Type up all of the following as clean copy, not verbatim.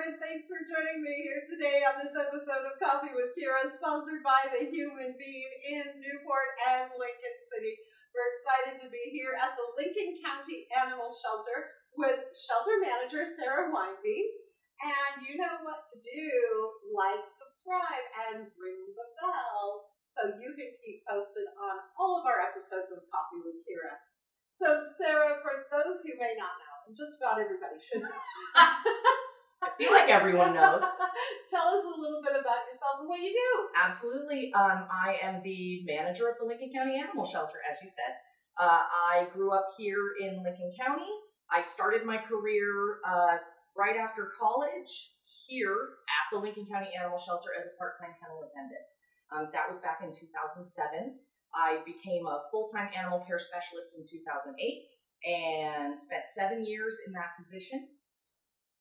and thanks for joining me here today on this episode of Coffee with Kiera, sponsored by the Human Being in Newport and Lincoln City. We're excited to be here at the Lincoln County Animal Shelter with shelter manager Sara Wynveen. And you know what to do. Like, subscribe, and ring the bell so you can keep posted on all of our episodes of Coffee with Kiera. So, Sara, for those who may not know, and just about everybody should know. I feel like everyone knows. Tell us a little bit about yourself and what you do. Absolutely. I am the manager of the Lincoln County Animal Shelter, as you said. I grew up here in Lincoln County. I started my career right after college here at the Lincoln County Animal Shelter as a part-time kennel attendant. That was back in 2007. I became a full-time animal care specialist in 2008 and spent 7 years in that position.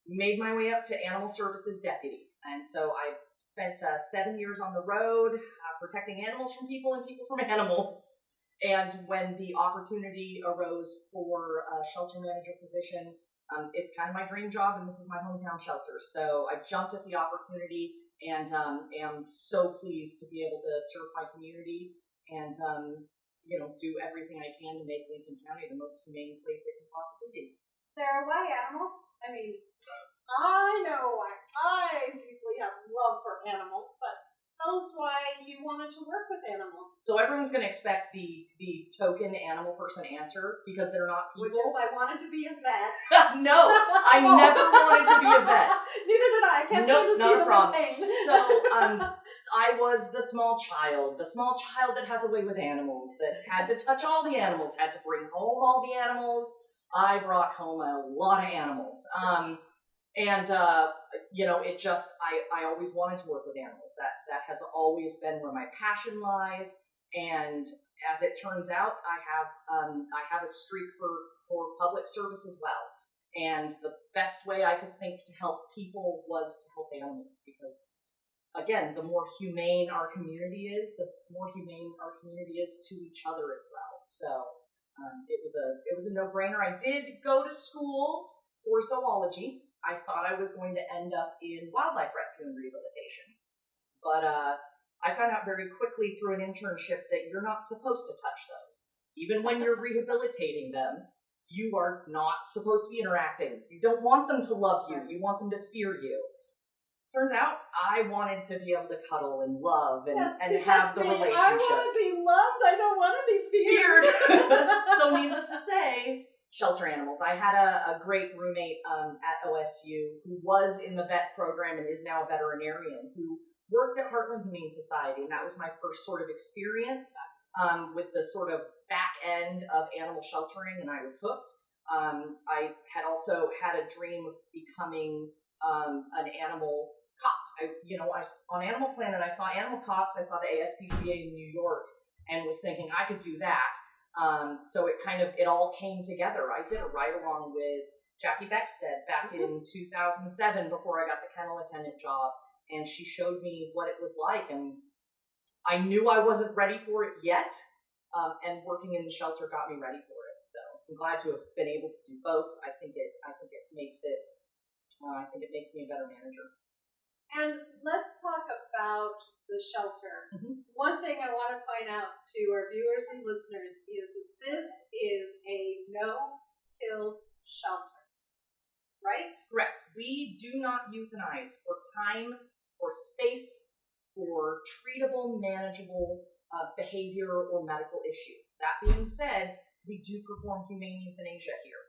Made my way up to animal services deputy. And so I spent 7 years on the road protecting animals from people and people from animals. And when the opportunity arose for a shelter manager position, it's kind of my dream job, and this is my hometown shelter. So I jumped at the opportunity and am so pleased to be able to serve my community and do everything I can to make Lincoln County the most humane place it can possibly be. Sara, why animals? I mean, I know I deeply have love for animals, but tell us why you wanted to work with animals. So everyone's going to expect the token animal person answer because they're not people. Which is, I wanted to be a vet. No, I never wanted to be a vet. Neither did I. I can't nope, not a problem. Pain. So I was the small child that has a way with animals, that had to touch all the animals, had to bring home all the animals. I brought home a lot of animals. It just, I always wanted to work with animals. That has always been where my passion lies. And as it turns out, I have a streak for public service as well. And the best way I could think to help people was to help animals, because again, the more humane our community is, the more humane our community is to each other as well. So it was a no-brainer. I did go to school for zoology. I thought I was going to end up in wildlife rescue and rehabilitation. But I found out very quickly through an internship that you're not supposed to touch those. Even when you're rehabilitating them, you are not supposed to be interacting. You don't want them to love you. You want them to fear you. Turns out I wanted to be able to cuddle and love and have the relationship. I want to be loved. I don't want to be feared. So needless to say, shelter animals. I had a great roommate at OSU who was in the vet program and is now a veterinarian, who worked at Heartland Humane Society, and that was my first sort of experience with the sort of back end of animal sheltering, and I was hooked. I had also had a dream of becoming an animal cop. On Animal Planet, I saw animal cops. I saw the ASPCA in New York, and was thinking I could do that. So it all came together. I did a ride along with Jackie Beckstead back in 2007 before I got the kennel attendant job, and she showed me what it was like, and I knew I wasn't ready for it yet, and working in the shelter got me ready for it. So I'm glad to have been able to do both. I think it makes me a better manager. And let's talk about the shelter. Mm-hmm. One thing I want to point out to our viewers and listeners is that this is a no-kill shelter, right? Correct. We do not euthanize for time, for space, for treatable, manageable behavior or medical issues. That being said, we do perform humane euthanasia here.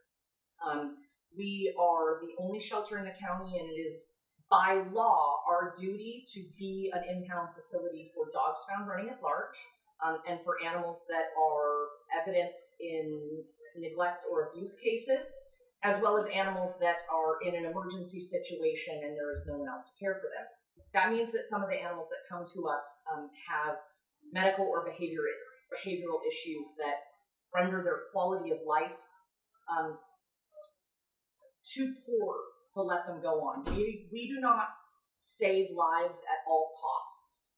We are the only shelter in the county, and it is by law our duty to be an impound facility for dogs found running at large, and for animals that are evidence in neglect or abuse cases, as well as animals that are in an emergency situation and there is no one else to care for them. That means that some of the animals that come to us have medical or behavioral issues that render their quality of life too poor to let them go on. We do not save lives at all costs.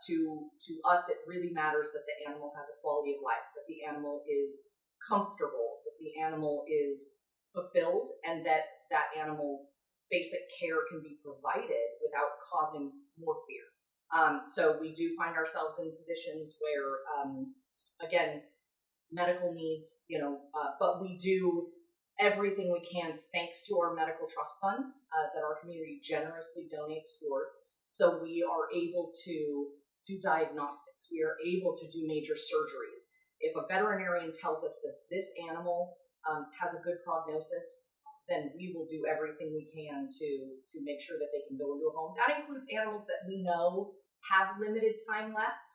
To us, it really matters that the animal has a quality of life, that the animal is comfortable, that the animal is fulfilled, and that animal's basic care can be provided without causing more fear. So we do find ourselves in positions where, again, medical needs, but we do everything we can thanks to our medical trust fund that our community generously donates towards. So we are able to do diagnostics. We are able to do major surgeries. If a veterinarian tells us that this animal has a good prognosis, then we will do everything we can to make sure that they can go into a home. That includes animals that we know have limited time left.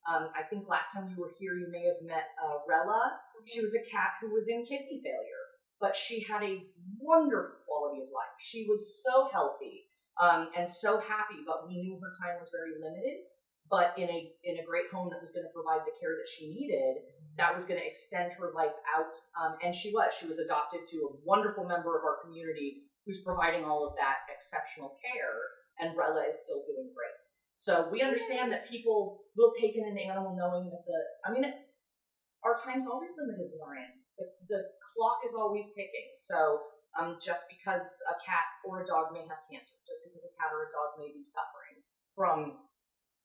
I think last time you were here, you may have met Rella. She was a cat who was in kidney failure, but she had a wonderful quality of life. She was so healthy and so happy, but we knew her time was very limited. But in a great home that was going to provide the care that she needed, that was going to extend her life out. And she was adopted to a wonderful member of our community who's providing all of that exceptional care, and Rella is still doing great. So we understand that people will take in an animal knowing that our time's always limited, Lauren. The clock is always ticking. So just because a cat or a dog may have cancer, just because a cat or a dog may be suffering from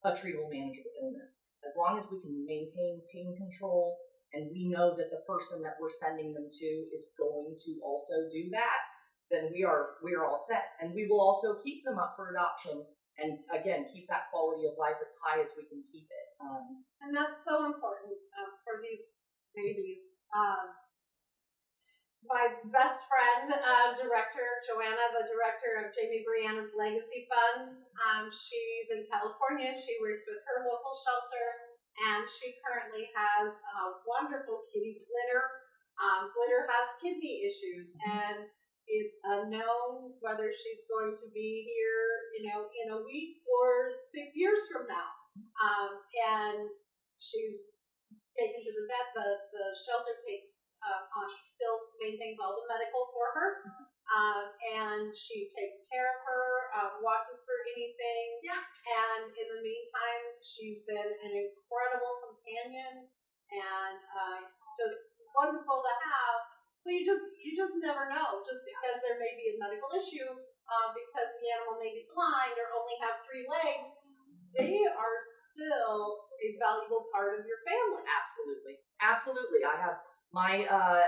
a treatable manageable illness, as long as we can maintain pain control and we know that the person that we're sending them to is going to also do that, then we are all set. And we will also keep them up for adoption and, again, keep that quality of life as high as we can keep it. And that's so important for these babies. My best friend, director, Joanna, the director of Jamie Brianna's Legacy Fund, she's in California. She works with her local shelter, and she currently has a wonderful kitty, Glitter. Glitter has kidney issues, and it's unknown whether she's going to be here, in a week or 6 years from now. And she's taken to the vet. The shelter still maintains all the medical for her, and she takes care of her, watches for anything. Yeah. And in the meantime, she's been an incredible companion and just wonderful to have. So you just never know. Just because there may be a medical issue, because the animal may be blind or only have 3 legs, they are still a valuable part of your family. Absolutely. I have my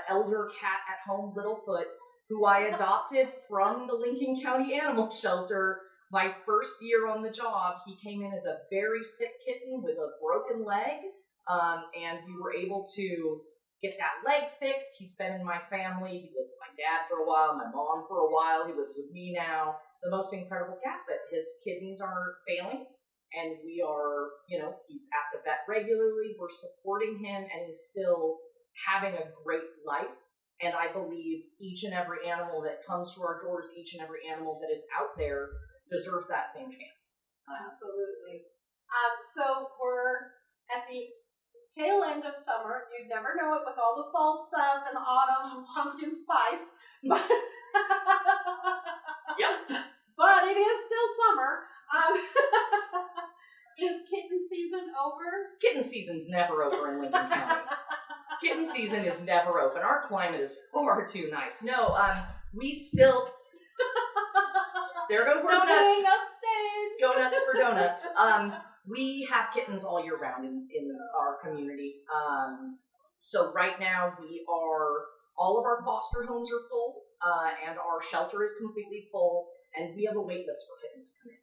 elder cat at home, Littlefoot, who I adopted from the Lincoln County Animal Shelter my first year on the job. He came in as a very sick kitten with a broken leg, and we were able to get that leg fixed. He's been in my family. He lived with my dad for a while, my mom for a while. He lives with me now. The most incredible cat, but his kidneys are failing. And we are, he's at the vet regularly. We're supporting him, and he's still having a great life. And I believe each and every animal that comes to our doors, each and every animal that is out there deserves that same chance. Absolutely. So we're at the tail end of summer. You'd never know it with all the fall stuff and autumn pumpkin spice. But Yep. But it is still summer. Is kitten season over? Kitten season's never over in Lincoln County. Kitten season is never open. Our climate is far too nice. No, we still... There goes We're donuts. getting upstage. Go nuts for donuts. We have kittens all year round in our community. So right now all of our foster homes are full, and our shelter is completely full, and we have a wait list for kittens to come in.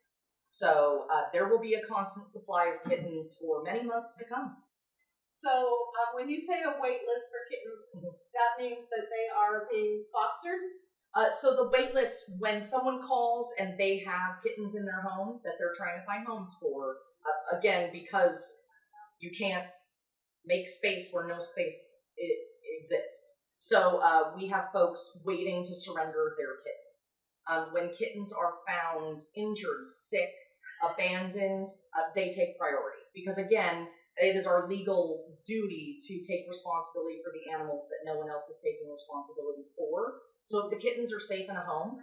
So there will be a constant supply of kittens for many months to come. So when you say a wait list for kittens, that means that they are being fostered? So the wait list, when someone calls and they have kittens in their home that they're trying to find homes for, again, because you can't make space where no space exists. So we have folks waiting to surrender their kittens. When kittens are found injured, sick, abandoned, they take priority. Because again, it is our legal duty to take responsibility for the animals that no one else is taking responsibility for. So if the kittens are safe in a home,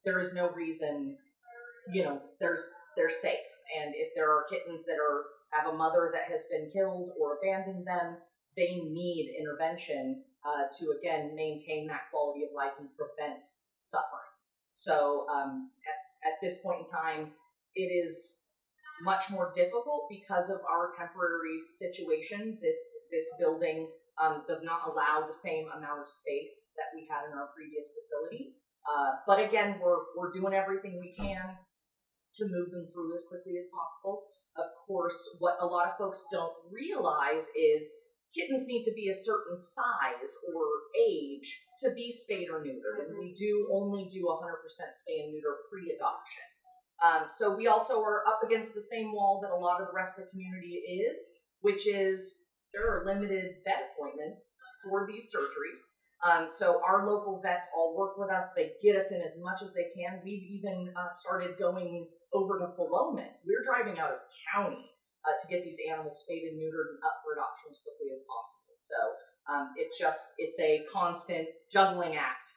there is no reason, they're safe. And if there are kittens that have a mother that has been killed or abandoned them, they need intervention to, again, maintain that quality of life and prevent suffering. So at this point in time, it is much more difficult because of our temporary situation. This building does not allow the same amount of space that we had in our previous facility. But again, we're doing everything we can to move them through as quickly as possible. Of course, what a lot of folks don't realize is kittens need to be a certain size or age to be spayed or neutered, and we do only do 100% spay and neuter pre-adoption. So we also are up against the same wall that a lot of the rest of the community is, which is there are limited vet appointments for these surgeries. So our local vets all work with us. They get us in as much as they can. We've even started going over to Philomath. We're driving out of county to get these animals spayed and neutered and up for adoption as quickly as possible. So it's a constant juggling act.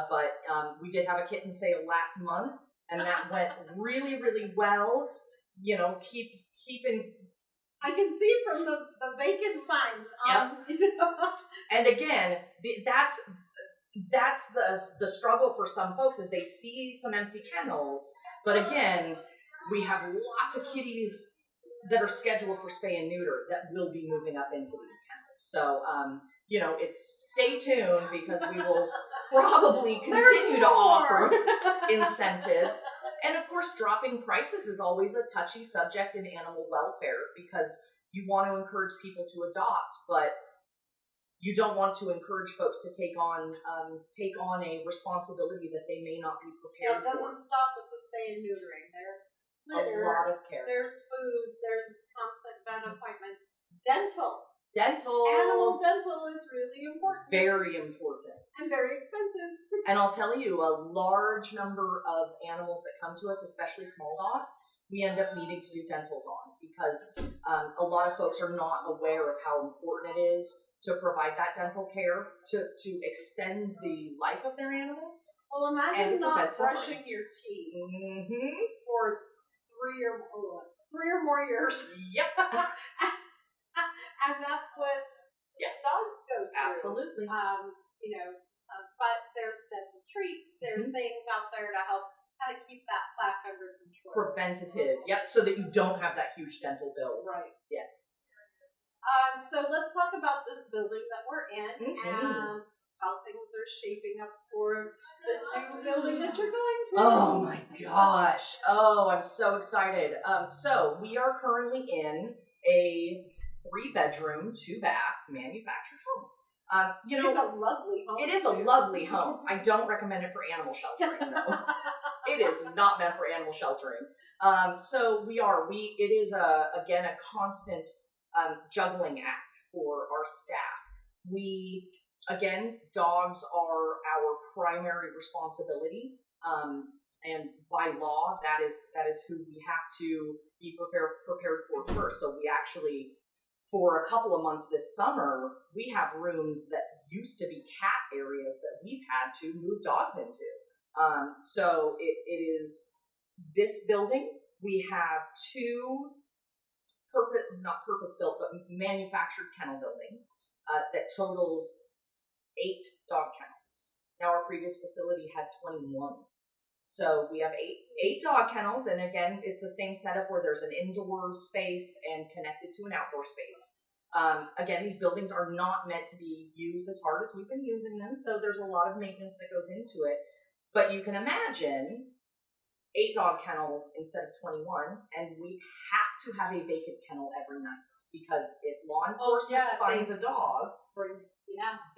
But we did have a kitten sale last month, and that went really, really well. You know, keeping. I can see from the vacant signs. And again, that's the struggle for some folks is they see some empty kennels, but again, we have lots of kitties that are scheduled for spay and neuter that will be moving up into these kennels. So, you know, it's stay tuned because we will probably continue to offer incentives. And of course, dropping prices is always a touchy subject in animal welfare because you want to encourage people to adopt, but you don't want to encourage folks to take on a responsibility that they may not be prepared for. It doesn't stop with the spay and neutering. There's litter, a lot of care. There's food, there's constant vet appointments. Dental. Animal dental is really important. Very important. And very expensive. And I'll tell you, a large number of animals that come to us, especially small dogs, we end up needing to do dentals on because a lot of folks are not aware of how important it is to provide that dental care to extend the life of their animals. Well, imagine not brushing your teeth for three or more years. Yep. And that's what dogs go through. Absolutely. You know, but there's dental treats. There's things out there to help kind of keep that plaque under control. Preventative. Yep. So that you don't have that huge dental bill. Right. Yes. So let's talk about this building that we're in and how things are shaping up for the new building that you're going to. Oh my gosh. Oh, I'm so excited. So we are currently in a 3-bedroom, 2-bath manufactured home. You know, it's a lovely home. It is a lovely home. I don't recommend it for animal sheltering, though. It is not meant for animal sheltering. So it is again a constant juggling act for our staff. Again, dogs are our primary responsibility, and by law, that is who we have to be prepared for first. So we actually, for a couple of months this summer, we have rooms that used to be cat areas that we've had to move dogs into. So it is this building. We have 2 not purpose-built, but manufactured kennel buildings that totals 8 dog kennels. Now our previous facility had 21. So we have eight dog kennels, and again, it's the same setup where there's an indoor space and connected to an outdoor space. Again, these buildings are not meant to be used as hard as we've been using them, so there's a lot of maintenance that goes into it. But you can imagine 8 dog kennels instead of 21, and we have to have a vacant kennel every night because if law enforcement finds a dog,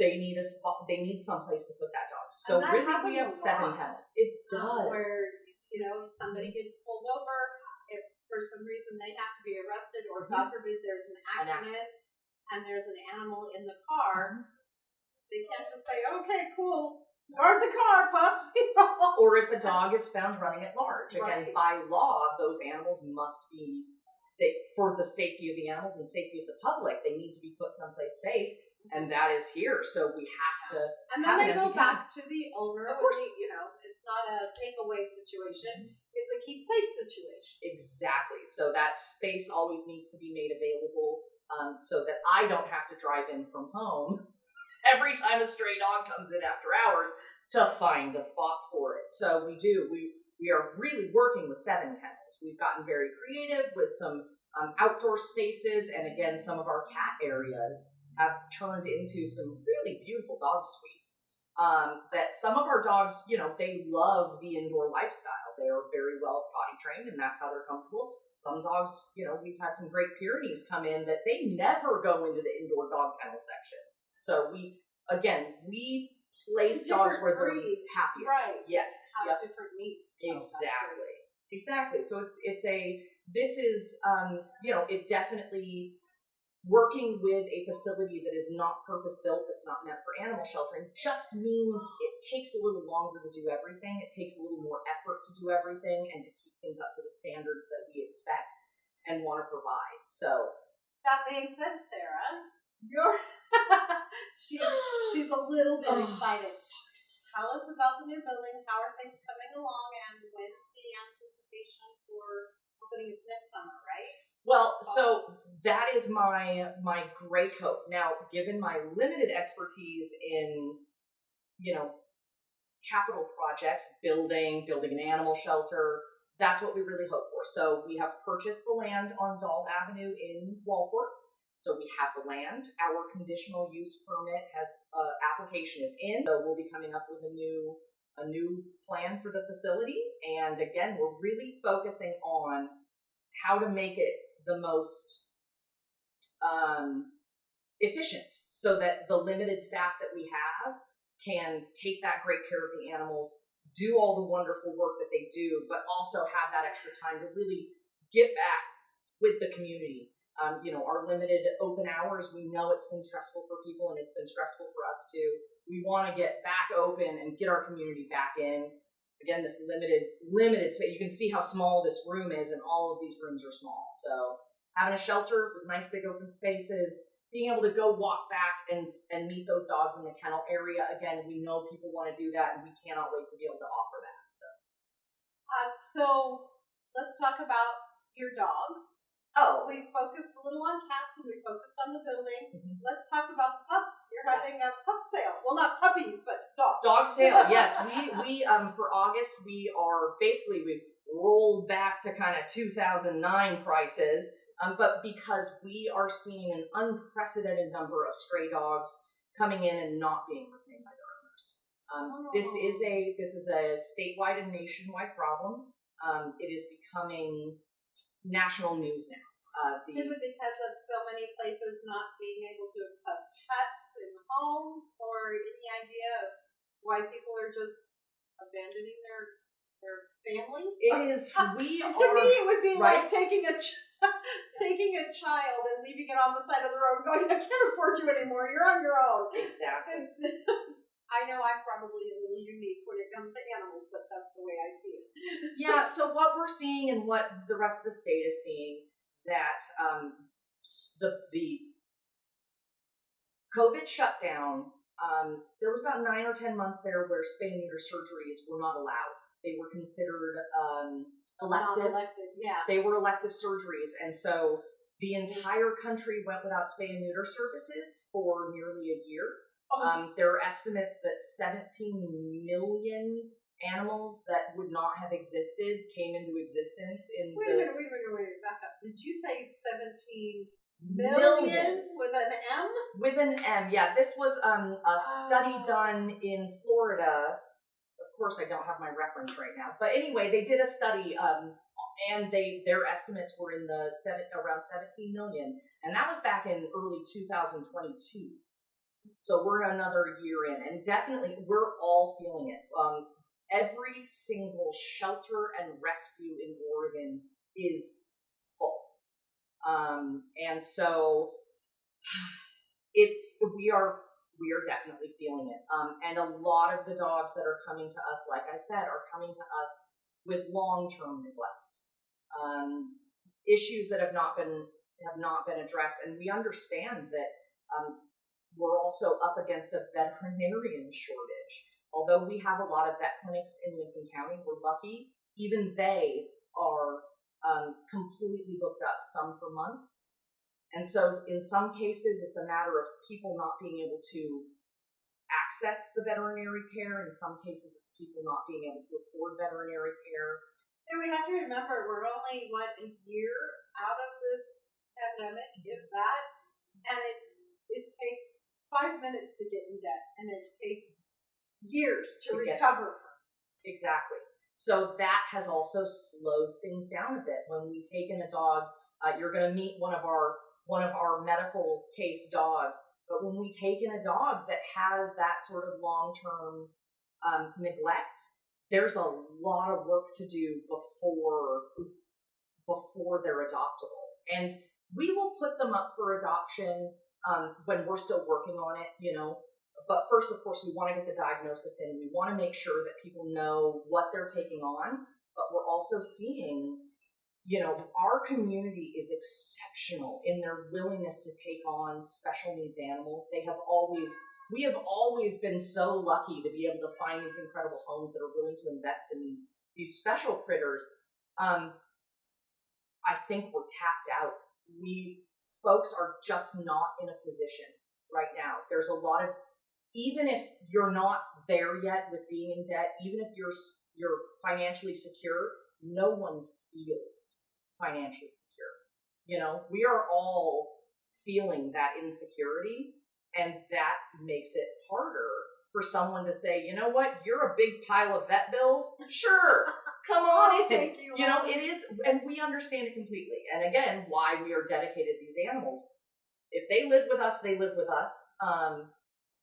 they need a spot. They need someplace to put that dog. So really, we have 7 kennels. It does. Where somebody gets pulled over, if for some reason they have to be arrested, or God forbid there's an accident and there's an animal in the car, they can't just say, "Okay, cool, guard the car, pup." Or if a dog is found running at large, again, by law, those animals must be. For the safety of the animals and safety of the public, they need to be put someplace safe. And that is here, so we have to. And then they go back to the owner. Of course, it's not a takeaway situation; it's a keep safe situation. Exactly. So that space always needs to be made available, so that I don't have to drive in from home every time a stray dog comes in after hours to find a spot for it. So we are really working with 7 kennels. We've gotten very creative with some outdoor spaces, and again, some of our cat areas have turned into some really beautiful dog suites. That some of our dogs, they love the indoor lifestyle. They are very well potty trained, and that's how they're comfortable. Some dogs, we've had some Great Pyrenees come in that they never go into the indoor dog kennel section. So we place dogs where they're happiest. Right. Yes. Have different needs. So exactly. So this is it definitely working with a facility that is not purpose-built, that's not meant for animal sheltering, just means it takes a little longer to do everything. It takes a little more effort to do everything and to keep things up to the standards that we expect and want to provide. So that being said, Sarah, you're she's a little bit excited. So tell us about the new building. How are things coming along, and when's the anticipation for opening? It's next summer, right? Well, so that is my great hope. Now, given my limited expertise in, capital projects, building an animal shelter, that's what we really hope for. So we have purchased the land on Dahl Avenue in Walport. So we have the land. Our conditional use permit application is in. So we'll be coming up with a new plan for the facility. And again, we're really focusing on how to make it the most efficient, so that the limited staff that we have can take that great care of the animals, do all the wonderful work that they do, but also have that extra time to really get back with the community. Our limited open hours, we know it's been stressful for people, and it's been stressful for us too. We want to get back open and get our community back in. Again, this limited space. You can see how small this room is, and all of these rooms are small. So having a shelter with nice big open spaces, being able to go walk back and meet those dogs in the kennel area. Again, we know people want to do that, and we cannot wait to be able to offer that. So let's talk about your dogs. Oh, we focused a little on cats, and we focused on the building. Mm-hmm. Let's talk about the pups. You're having a pup sale. Well, not puppies, but dogs. Dog sale, yes. We for August, we've rolled back to kind of 2009 prices, but because we are seeing an unprecedented number of stray dogs coming in and not being retained by their owners. This is a statewide and nationwide problem. It is becoming national news now. Is it because of so many places not being able to accept pets in homes, or any idea of why people are just abandoning their family? It is. To me, it would be right? Like taking a child and leaving it on the side of the road, going, "I can't afford you anymore. You're on your own." Exactly. I know I'm probably a little unique when it comes to animals, but that's the way I see it. Yeah, so what we're seeing, and what the rest of the state is seeing, that the COVID shutdown, there was about 9 or 10 months there where spay and neuter surgeries were not allowed. They were considered elective. Yeah. They were elective surgeries, and so the entire country went without spay and neuter services for nearly a year. There are estimates that 17 million animals that would not have existed came into existence in Wait a minute, back up. Did you say 17 million with an M? With an M, yeah. This was a study done in Florida. Of course, I don't have my reference right now. But anyway, they did a study, and their estimates were in around 17 million. And that was back in early 2022. So we're another year in, and definitely we're all feeling it. Every single shelter and rescue in Oregon is full. And so we are definitely feeling it. And a lot of the dogs that are coming to us, like I said, are coming to us with long-term neglect. Issues that have not been addressed, and we understand that we're also up against a veterinarian shortage. Although we have a lot of vet clinics in Lincoln County, we're lucky. Even they are completely booked up, some for months. And so in some cases, it's a matter of people not being able to access the veterinary care. In some cases, it's people not being able to afford veterinary care. And we have to remember, we're only, a year out of this pandemic, if that, and it takes 5 minutes to get in debt, and it takes years to recover. Exactly. So that has also slowed things down a bit. When we take in a dog, you're going to meet one of our medical case dogs. But when we take in a dog that has that sort of long-term neglect, there's a lot of work to do before they're adoptable. And we will put them up for adoption when we're still working on it, But first, of course, we want to get the diagnosis in. We want to make sure that people know what they're taking on. But we're also seeing, our community is exceptional in their willingness to take on special needs animals. We have always been so lucky to be able to find these incredible homes that are willing to invest in these special critters. I think we're tapped out. Folks are just not in a position right now. There's a lot of, even if you're not there yet with being in debt, even if you're financially secure, no one feels financially secure. We are all feeling that insecurity, and that makes it harder for someone to say, you know what, you're a big pile of vet bills. Sure, come on in. Thank you. It is, and we understand it completely. And again, why we are dedicated to these animals. If they live with us, they live with us.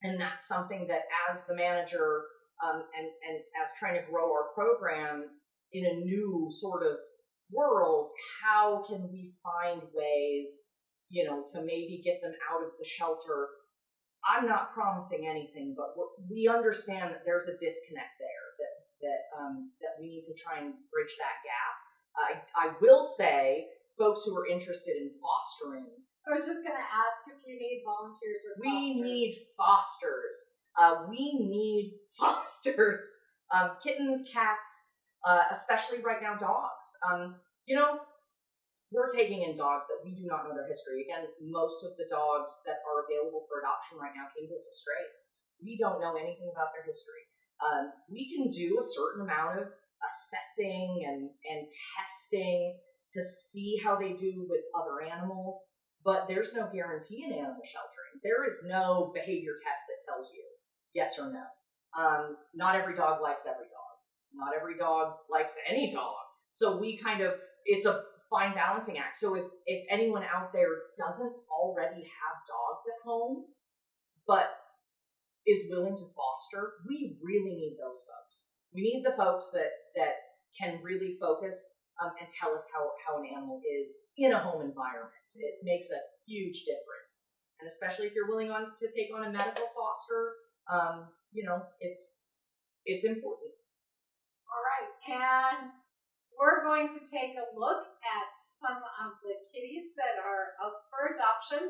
And that's something that as the manager and as trying to grow our program in a new sort of world, how can we find ways, to maybe get them out of the shelter? I'm not promising anything, but we understand that there's a disconnect there, that we need to try and bridge that gap. I will say, folks who are interested in fostering, I was just going to ask if you need volunteers or fosters. We need fosters. Kittens, cats, especially right now, dogs. We're taking in dogs that we do not know their history. Again, most of the dogs that are available for adoption right now came to us as strays. We don't know anything about their history. We can do a certain amount of assessing and testing to see how they do with other animals. But there's no guarantee in animal sheltering. There is no behavior test that tells you yes or no. Not every dog likes every dog. Not every dog likes any dog. So it's a fine balancing act. So if anyone out there doesn't already have dogs at home, but is willing to foster, we really need those folks. We need the folks that can really focus and tell us how an animal is in a home environment. It makes a huge difference. And especially if you're willing to take on a medical foster, it's important. All right. And we're going to take a look at some of the kitties that are up for adoption.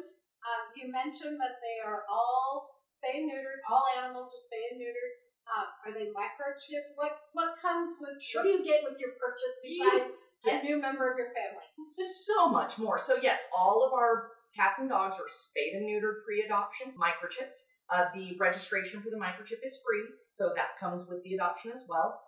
You mentioned that they are all spay and neutered. All animals are spay and neutered. Are they microchipped? What comes with? Sure. What do you get with your purchase besides a new member of your family? So much more. So yes, all of our cats and dogs are spayed and neutered pre-adoption, microchipped. The registration for the microchip is free, so that comes with the adoption as well.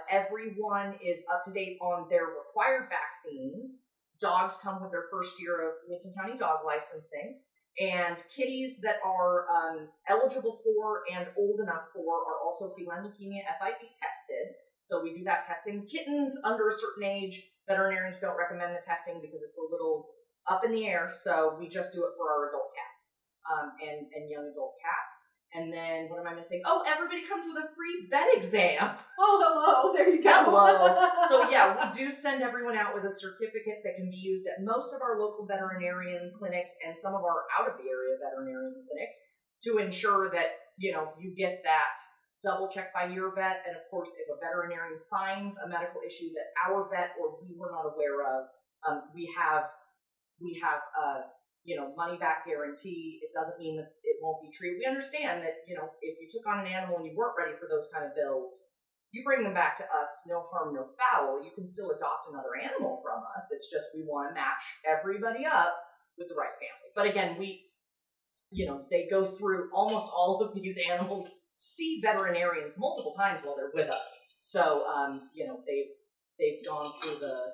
Everyone is up to date on their required vaccines. Dogs come with their first year of Lincoln County dog licensing. And kitties that are eligible for and old enough for are also feline leukemia FIV tested. So we do that testing. Kittens under a certain age, veterinarians don't recommend the testing because it's a little up in the air. So we just do it for our adult cats and young adult cats. And then, what am I missing? Oh, everybody comes with a free vet exam. Oh, hello. There you go. Hello. So yeah, we do send everyone out with a certificate that can be used at most of our local veterinarian clinics and some of our out-of-the-area veterinarian clinics to ensure that, you get that double checked by your vet. And of course, if a veterinarian finds a medical issue that our vet or we were not aware of, we have money back guarantee. It doesn't mean that it won't be treated. We understand that, if you took on an animal and you weren't ready for those kind of bills, you bring them back to us, no harm, no foul. You can still adopt another animal from us. It's just we want to match everybody up with the right family. But again, they go through almost all of these animals, see veterinarians multiple times while they're with us. So, they've gone through the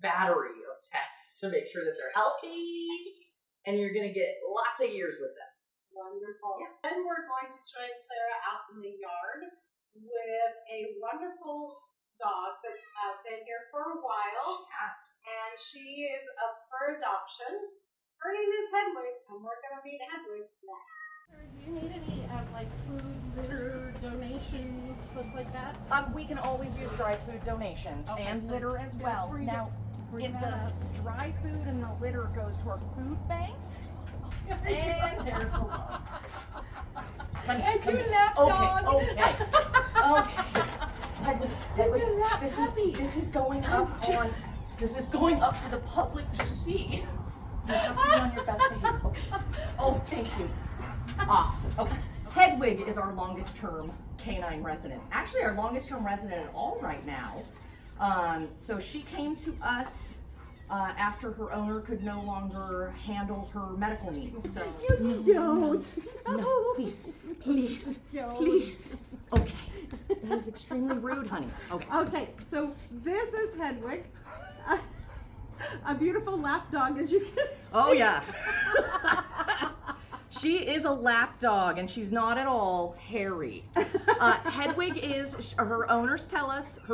battery of tests to make sure that they're healthy, and you're going to get lots of years with them. Wonderful. Yeah. And we're going to join Sara out in the yard with a wonderful dog that's been here for a while. Yes. And she is up for adoption. Her name is Hedwig, and we're going to meet Hedwig next. Do you need any food, litter, donations, stuff like that? We can always use dry food donations and litter as well. Now, if the dry food and the litter goes to our food bank, and there's the love. And you lap dog. Okay. This is going up on. This is going up for the public to see. You have to be on your best behavior. Okay. Oh, thank you. Off. Okay. Hedwig is our longest term canine resident. Actually, our longest term resident at all right now. So she came to us after her owner could no longer handle her medical needs. So You don't. no, please. Okay. That is extremely rude, honey. Okay. Okay, so this is Hedwig, a beautiful lap dog, as you can see. Oh yeah. She is a lap dog, and she's not at all hairy. Hedwig is, her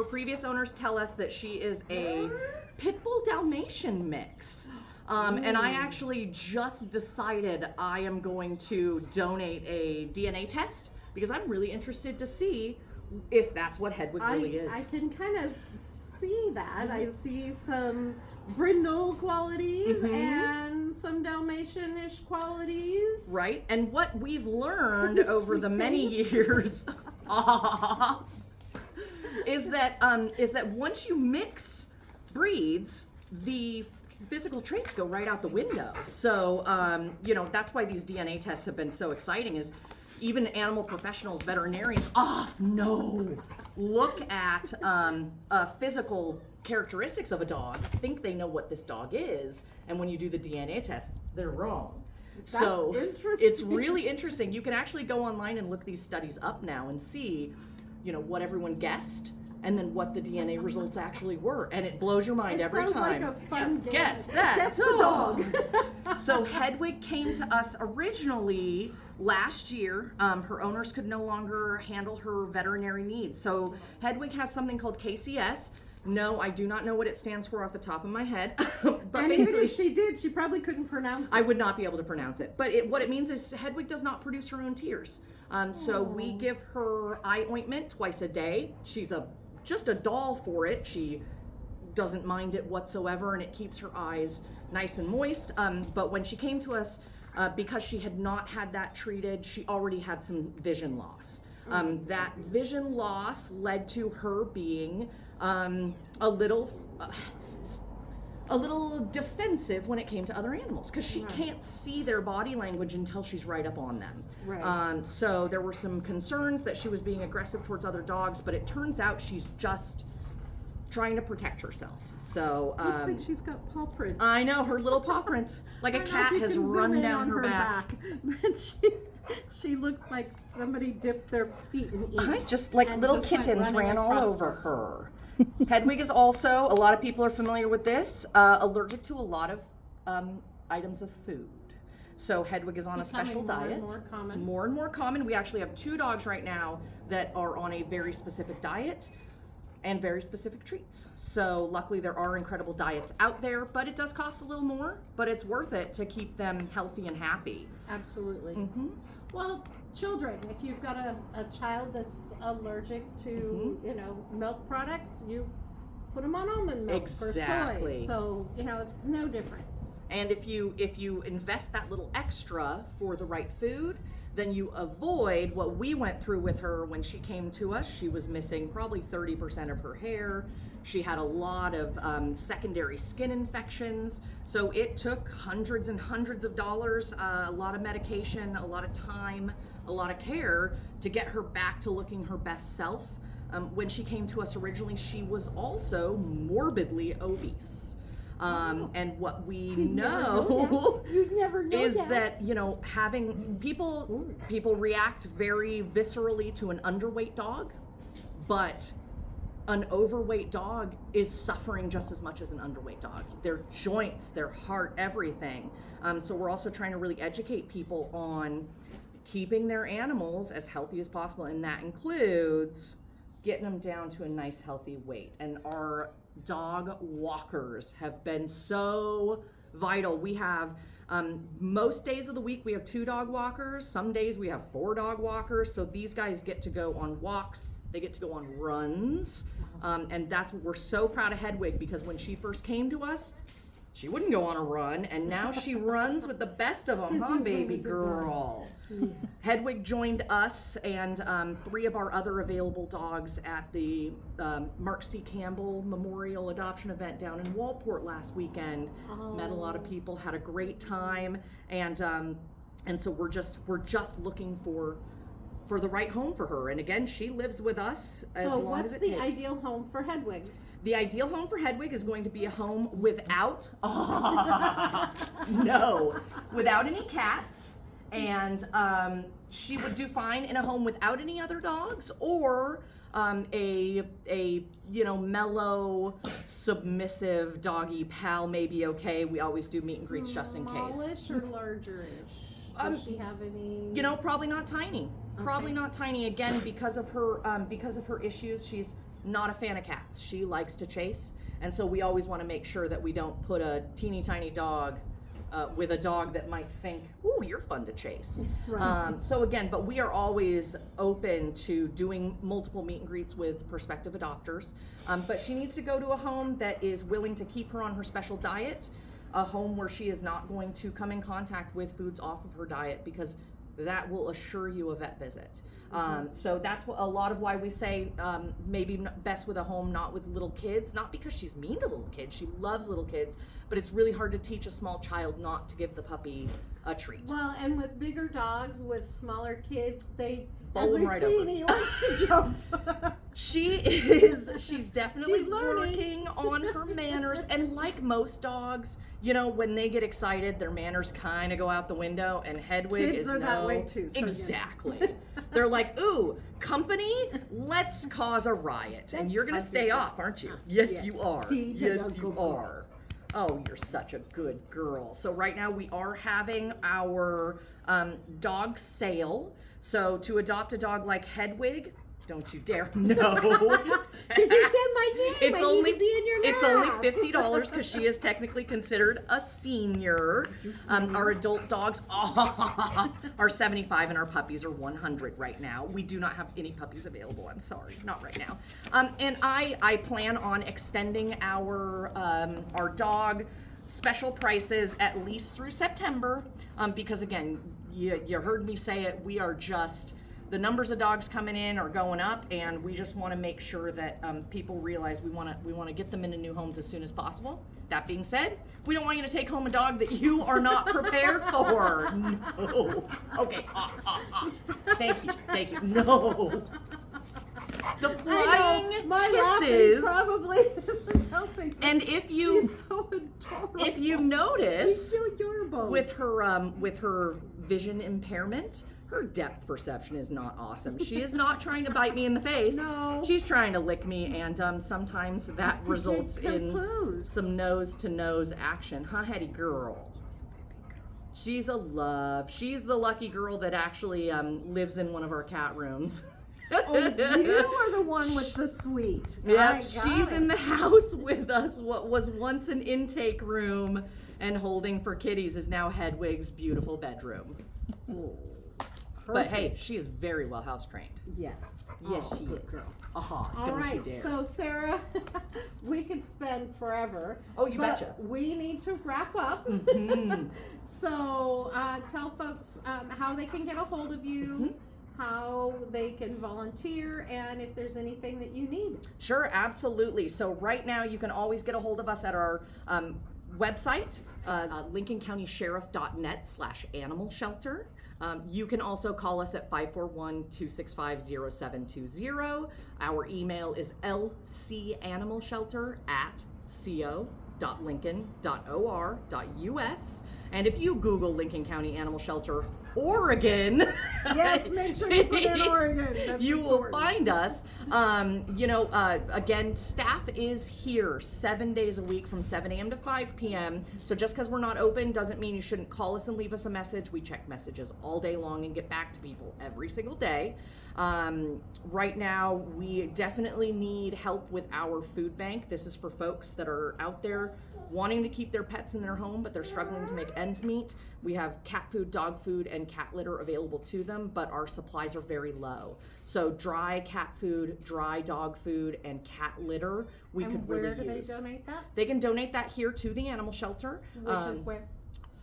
previous owners tell us that she is a Pit Bull Dalmatian mix. And I actually just decided I am going to donate a DNA test because I'm really interested to see if that's what Hedwig really is. I can kind of see that. I see some brindle qualities and some Dalmatian-ish qualities. Right, and what we've learned over the many years is that once you mix breeds, the physical traits go right out the window. So that's why these DNA tests have been so exciting. Is even animal professionals, veterinarians, look at physical characteristics of a dog, think they know what this dog is, and when you do the DNA test, they're wrong. That's interesting. It's really interesting. You can actually go online and look these studies up now and see, what everyone guessed and then what the DNA results actually were, and it blows your mind every time. Sounds like a fun game. Guess that. Guess the dog. So Hedwig came to us originally last year. Her owners could no longer handle her veterinary needs. So Hedwig has something called KCS. No, I do not know what it stands for off the top of my head. But and even if she did, she probably couldn't pronounce it. I would not be able to pronounce it. But what it means is Hedwig does not produce her own tears. So we give her eye ointment twice a day. She's just a doll for it. She doesn't mind it whatsoever, and it keeps her eyes nice and moist. But when she came to us, because she had not had that treated, she already had some vision loss. That vision loss led to her being a little defensive when it came to other animals, because she can't see their body language until she's right up on them. Right. So there were some concerns that she was being aggressive towards other dogs, but it turns out she's just trying to protect herself. So looks like she's got paw prints. I know, her little paw prints, like a cat has run down her back. She looks like somebody dipped their feet in ink. Just like little kittens ran all over her. Hedwig is also, a lot of people are familiar with this, allergic to a lot of items of food. So Hedwig is on a special diet. More and more common. We actually have 2 dogs right now that are on a very specific diet and very specific treats. So luckily there are incredible diets out there, but it does cost a little more, but it's worth it to keep them healthy and happy. Absolutely. Mm-hmm. Well, children, if you've got a child that's allergic to, milk products, you put them on almond milk or soy. So, it's no different. And if you invest that little extra for the right food, then you avoid what we went through with her when she came to us. She was missing probably 30% of her hair. She had a lot of secondary skin infections. So it took hundreds and hundreds of dollars, a lot of medication, a lot of time, a lot of care to get her back to looking her best self. When she came to us originally, she was also morbidly obese. And what we You'd know never know is that, you know, having people react very viscerally to an underweight dog, but an overweight dog is suffering just as much as an underweight dog. Their joints, their heart, everything. So we're also trying to really educate people on keeping their animals as healthy as possible, and that includes getting them down to a nice healthy weight. And our dog walkers have been so vital. We have most days of the week we have 2 dog walkers. Some days we have 4 dog walkers. So these guys get to go on walks, they get to go on runs, and that's what we're so proud of Hedwig, because when she first came to us, she wouldn't go on a run, and now she runs with the best of them, huh, baby girl? Hedwig joined us and 3 of our other available dogs at the Mark C. Campbell Memorial Adoption Event down in Walport last weekend. Met a lot of people, had a great time, and so we're just looking for the right home for her. And again, she lives with us as long as it takes. So what's the ideal home for Hedwig? The ideal home for Hedwig is going to be a home without without any cats, and she would do fine in a home without any other dogs, or a mellow, submissive doggy pal may be okay. We always do meet and greets just in case. Smallish or larger-ish? Does she have any? You know, probably not tiny. Okay. Probably not tiny. Again, because of her issues, she's not a fan of cats. She likes to chase, and so we always want to make sure that we don't put a teeny tiny dog with a dog that might think, "Ooh, you're fun to chase." Right. So again, but we are always open to doing multiple meet and greets with prospective adopters. But she needs to go to a home that is willing to keep her on her special diet, a home where she is not going to come in contact with foods off of her diet, because that will assure you a vet visit. So that's a lot of why we say maybe best with a home not with little kids, not because she's mean to little kids. She loves little kids, but it's really hard to teach a small child not to give the puppy a treat. Well, and with bigger dogs, with smaller kids, Bowl as them we've right seen, over. he likes to jump. She's definitely She's learning. working on her manners, and like most dogs, you know, when they get excited, their manners kind of go out the window, and Hedwig Kids are that way too. So exactly. They're like, ooh, company, let's cause a riot, and you're gonna stay off, aren't you? Yes, Yeah. you are. See, Yes, you are. Oh, you're such a good girl. So right now we are having our dog sale. So to adopt a dog like Hedwig, don't you dare. No. Did you say my name? It's I only need to be in your it's lap. only $50 because she is technically considered a senior. Our adult dogs are $75 and our puppies are $100 right now. We do not have any puppies available. I'm sorry, not right now. And I plan on extending our dog special prices at least through September, because again, you heard me say it. We are just. The numbers of dogs coming in are going up, and we just want to make sure that people realize we want to get them into new homes as soon as possible. That being said, we don't want you to take home a dog that you are not prepared for. No. Okay. Thank you. No. The flying my kisses. probably isn't helping. And She's so adorable. if you notice, She's so adorable. with her vision impairment, her depth perception is not awesome. She is not trying to bite me in the face. No. She's trying to lick me, and sometimes that results in some nose-to-nose action. Huh, Hetty girl? She's a love. She's the lucky girl that actually lives in one of our cat rooms. Oh, you are the one with the suite. Yep, she's in the house with us. What was once an intake room and holding for kitties is now Hedwig's beautiful bedroom. Oh. But hey, she is very well house trained. Yes. Yes, Oh, she good is. girl. Aha, All don't right, you dare. so Sarah, we could spend forever. Oh, you but betcha. We need to wrap up. Mhm. So tell folks how they can get a hold of you, how they can volunteer, and if there's anything that you need. Sure, absolutely. So right now you can always get a hold of us at our website, lincolncountysheriff.net/animal shelter. You can also call us at 541-265-0720. Our email is lcanimalshelter@co.uk. www.lincoln.or.us. And if you Google Lincoln County Animal Shelter, Oregon, Yes, make sure you put in Oregon. That's you will important. find us. Again, staff is here 7 days a week from 7 a.m. to 5 p.m. So just because we're not open doesn't mean you shouldn't call us and leave us a message. We check messages all day long and get back to people every single day. Right now, we definitely need help with our food bank. This is for folks that are out there wanting to keep their pets in their home, but they're struggling to make ends meet. We have cat food, dog food, and cat litter available to them, but our supplies are very low. So dry cat food, dry dog food, and cat litter we And could where really do use. they donate that? They can donate that here to the animal shelter. Which is where?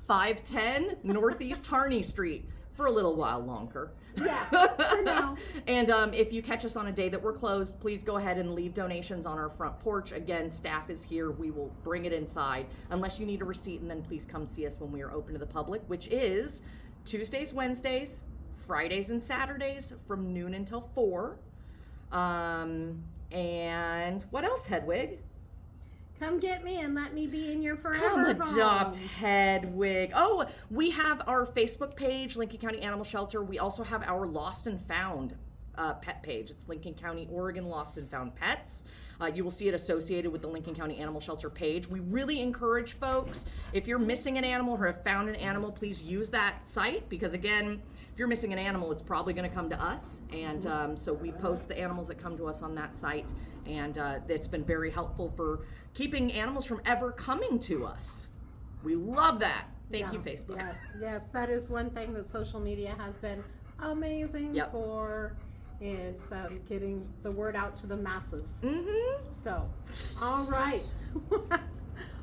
510 Northeast Harney Street for a little while longer. Yeah, for now. And if you catch us on a day that we're closed, please go ahead and leave donations on our front porch. Again, staff is here. We will bring it inside. Unless you need a receipt, and then please come see us when we are open to the public, which is Tuesdays, Wednesdays, Fridays, and Saturdays from noon until 4. And what else, Hedwig? Come get me and let me be in your forever Come adopt home. Hedwig. Oh, we have our Facebook page, Lincoln County Animal Shelter. We also have our Lost and Found pet page. It's Lincoln County, Oregon Lost and Found Pets. You will see it associated with the Lincoln County Animal Shelter page. We really encourage folks, if you're missing an animal or have found an animal, please use that site, because again, if you're missing an animal, it's probably going to come to us. And so we post the animals that come to us on that site. And it's been very helpful for keeping animals from ever coming to us. We love that. Thank you, Facebook. Yes, that is one thing that social media has been amazing Yep. for, is getting the word out to the masses. Mm-hmm. So, all right.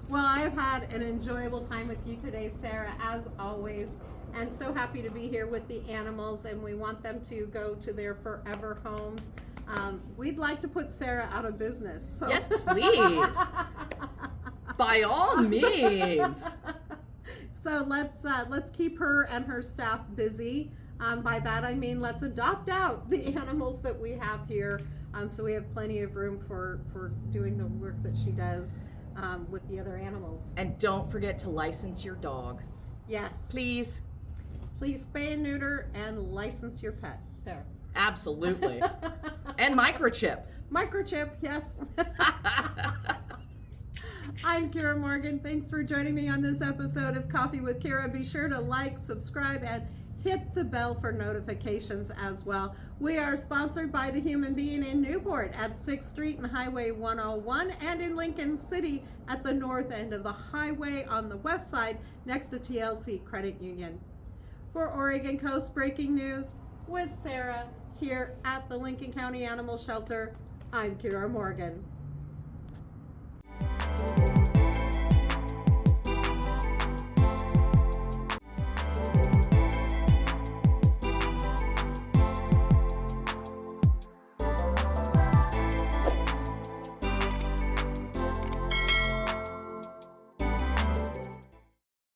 Well, I've had an enjoyable time with you today, Sarah, as always, and so happy to be here with the animals, and we want them to go to their forever homes. We'd like to put Sarah out of business. So. Yes, please. By all means. So let's keep her and her staff busy. By that I mean let's adopt out the animals that we have here, so we have plenty of room for doing the work that she does with the other animals. And don't forget to license your dog. Yes. Please. Please spay and neuter and license your pet. There. Absolutely. And microchip. Microchip, yes. I'm Kiera Morgan. Thanks for joining me on this episode of Coffee with Kiera. Be sure to like, subscribe, and hit the bell for notifications as well. We are sponsored by The Human Being in Newport at 6th Street and Highway 101, and in Lincoln City at the north end of the highway on the west side next to TLC Credit Union. For Oregon Coast Breaking News with Sarah here at the Lincoln County Animal Shelter, I'm Kiera Morgan.